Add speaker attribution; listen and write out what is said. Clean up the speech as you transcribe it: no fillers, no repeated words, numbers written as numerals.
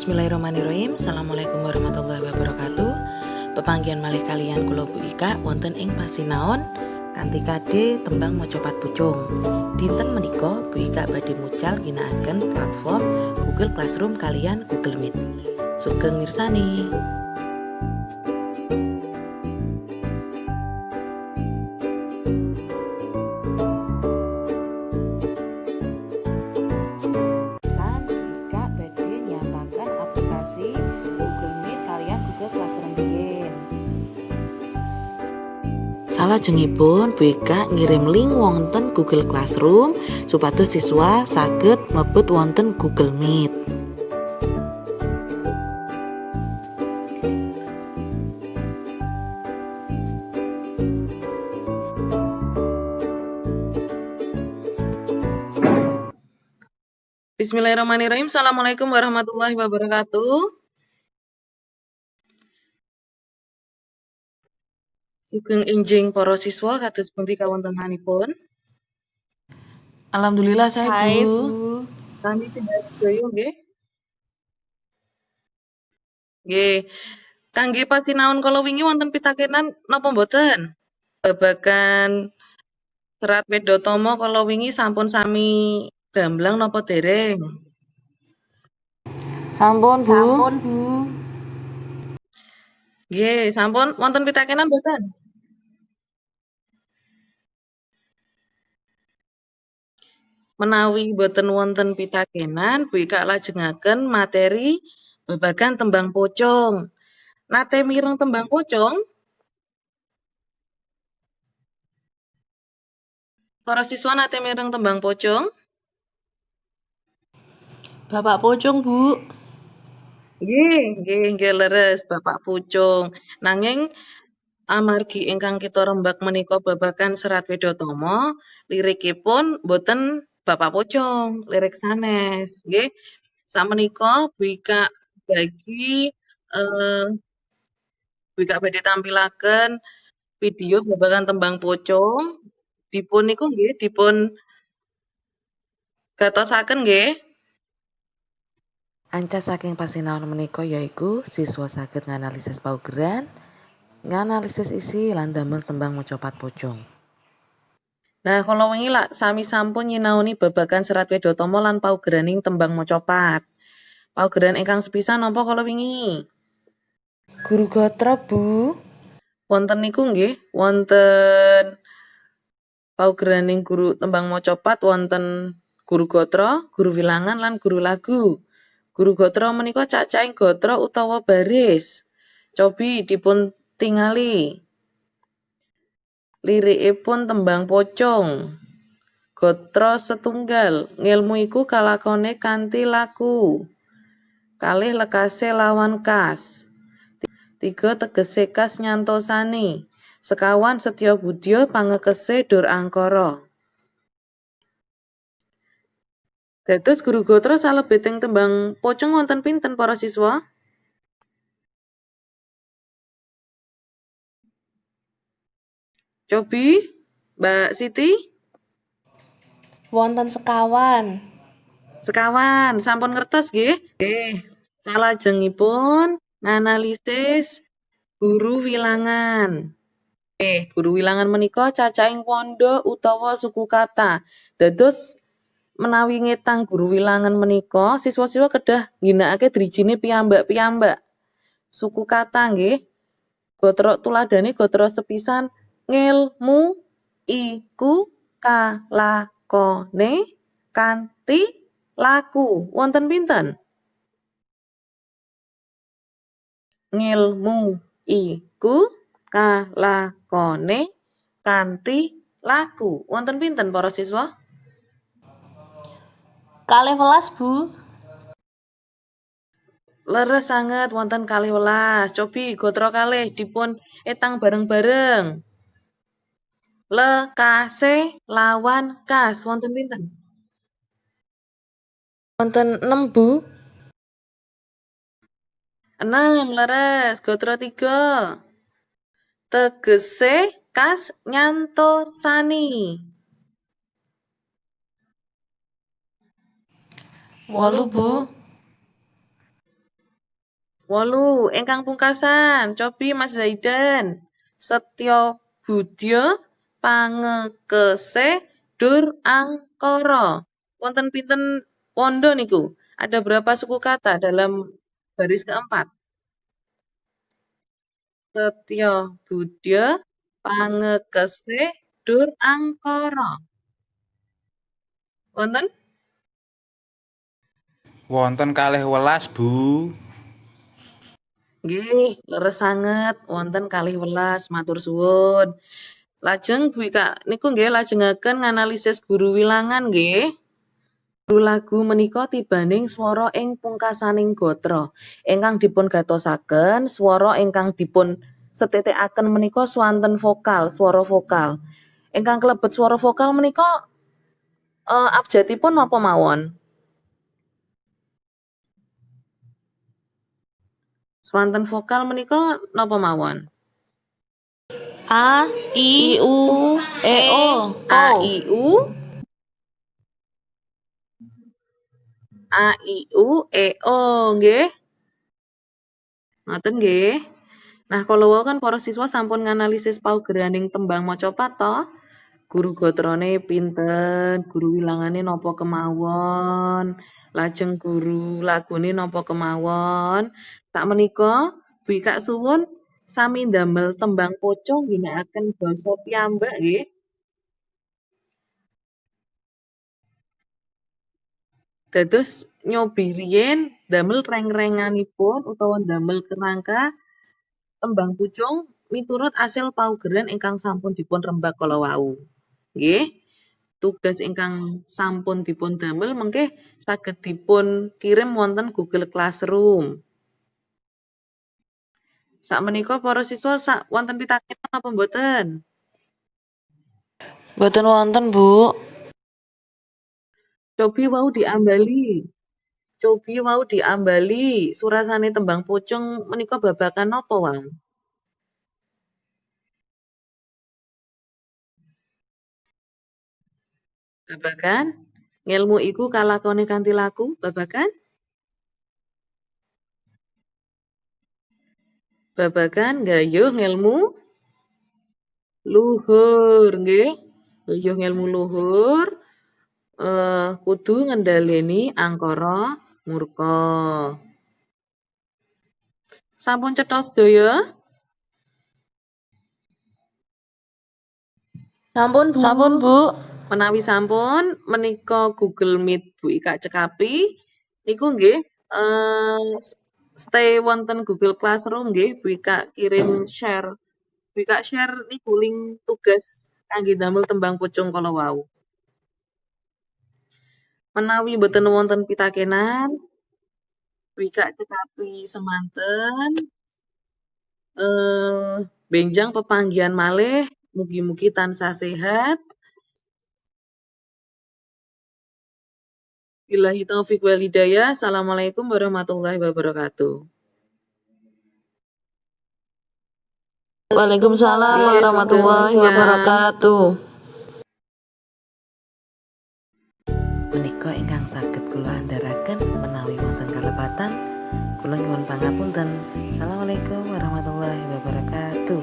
Speaker 1: Bismillahirrahmanirrahim. Assalamualaikum warahmatullahi wabarakatuh. Pepanggihan malih kalian kula Bu Ika wonten ing pasinaon kanthi kade tembang mocopat pucung. Dinten menika Bu Ika badhe mucal ginakaken platform Google Classroom kalian Google Meet. Sugeng mirsani. Salajengipun Bu Ika ngirim link wonten Google Classroom supados siswa saged mlebet wonten Google Meet. Bismillahirrahmanirrahim. Assalamualaikum warahmatullahi wabarakatuh. Sugeng enjing para siswa kados pundi kawontenanipun? Alhamdulillah saya Bu. Kami sehat sedaya nggih. Nggih. Kangge pasinaon kala wingi wonten pitakenan napa mboten? Babagan Serat Wedhatama kala wingi sampun sami gamblang napa dereng? Sampun Bu. Nggih, sampun wonten pitakenan mboten? Menawi boten wonten pitakenan, Bu Ika lajengaken materi babagan tembang pocong. Nate mireng tembang pocong? Para siswa nate mireng tembang pocong?
Speaker 2: Bapak Pocong, Bu.
Speaker 1: Nggih leres Bapak Pucung. Nanging amargi ingkang kita rembak menika babagan Serat Wedhatama, lirikipun boten Bapak Pocong, lirik sanes, nggih. Sakmenika Bu Ika bagi Bu Ika badhe tampilaken video babagan tembang pocong. Dipun niku nggih dipun gatosaken nggih. Ancas saking pasinaon menika yaiku siswa saged nganalisis paugeran, nganalisis isi lan damel tembang mocopat pocong. Nah, kala wingi lak sami sampun nyinaoni babagan Serat Wedhatama lan paugeraning tembang mocopat. Paugeran ingkang sepisan napa kala wingi? Guru Gatra, Bu. Wonten niku nggih, wonten paugeraning guru tembang mocopat wonten Guru Gatra, Guru Wilangan lan Guru Lagu. Guru Gatra menika cacahing gatra utawa baris. Cobi dipun tingali. Lirikipun tembang pocong. Gatra setunggal, ngilmu iku kalakone kanthi laku. Kalih lekase lawan kas. 3 tegese kas nyantosani. Sekawan setya budya pangekese dur angkara. Dados Guru Gatra salebeting tembang pocong wonten pinten para siswa? Cobi, Mbak Siti?
Speaker 2: Wonten sekawan.
Speaker 1: Sekawan, sampun ngertos nggih? Nggih. Salajengipun nganalisis guru wilangan. Guru wilangan menika cacahing wanda utawa suku kata. Dados menawi ngetang guru wilangan menika, siswa-siswa kedah ngginakake drijine piyambak-piyambak. Suku kata nggih. Gatra tuladhane gatra sepisan ngilmu iku kalakone kanthi laku. Wonten pinten? Ngilmu iku kalakone kanthi laku. Wonten pinten para siswa?
Speaker 2: 12, Bu.
Speaker 1: Leres sanget wonten 12. Cobi gatra kalih dipun etang bareng-bareng. Lekase lawan kas. Wonten pinten?
Speaker 2: Wonten 6, Bu.
Speaker 1: 6. Leres. Gatra 3. Tegese kas nyantosani.
Speaker 2: 8, Bu.
Speaker 1: 8 ingkang pungkasan cobi Mas Zaidan Setyo Budya pangekese dur angkara wonten pinten pondo niku ada berapa suku kata dalam baris keempat Setyo Budya pangekese dur angkara wonten
Speaker 3: Wonten 12, Bu.
Speaker 1: nggih leres sanget wonten 12 matur suwun lajeng Bu Ika niku nggih lajengaken nganalisis guru wilangan nggih guru lagu menika tibaning swara ing pungkasaning gatra ingkang dipun gatosaken swara ingkang dipun setitikaken menika swanten vokal swara vokal ingkang kalebet swara vokal menika abjadipun napa mawon swanten vokal menika napa mawon
Speaker 2: A, I, U, E, O.
Speaker 1: A I U A I U E O nggih. Ngoten nggih. Nah, kala wau kan para siswa sampun nganalisis paugeraning tembang macapat to. Guru gatrane pinten, guru wilangane napa kemawon, lajeng guru lagune napa kemawon. Sakmenika Bu Ika suwun sami ndamel tembang pocong ginakaken basa piyambak nggih. Dados nyobi riyin damel reng-renganipun utawa damel kerangka tembang pucung miturut asil paugeran ingkang sampun dipun rembag kala wau. Nggih. Tugas ingkang sampun dipun damel mengke saged dipun kirim wonten Google Classroom. Sakmenika para siswa wonten pitakenan apa mboten?
Speaker 2: Mboten wonten, Bu.
Speaker 1: Cobi wau diambali. Cobi wau diambali surasane tembang pucung menika babagan napa wae? Babagan ngelmu iku kalakone kanthi laku babagan babagan gayuh ngelmu luhur nggih gayuh ngelmu luhur kudu ngendhaleni angkara murka sampun cetha sedaya
Speaker 2: Sampun, Bu. Sampun, Bu.
Speaker 1: menawi sampun menika Google Meet Bu Ika cekapi niku nggih stay wonten Google Classroom nggih Bu Ika kirim share Bu Ika share niku link tugas kangge damel tembang pucung kala wau menawi mboten wonten pitakenan Bu Ika cekapi semanten benjang pepanggihan malih mugi-mugi tansah sehat Billahi taufik wal hidayah. Assalamualaikum warahmatullahi wabarakatuh.
Speaker 2: Waalaikumsalam warahmatullahi wabarakatuh.
Speaker 1: Menika ingkang saged kula andharaken menawi wonten kalepatan kula nyuwun pangapunten. Assalamualaikum warahmatullahi wabarakatuh.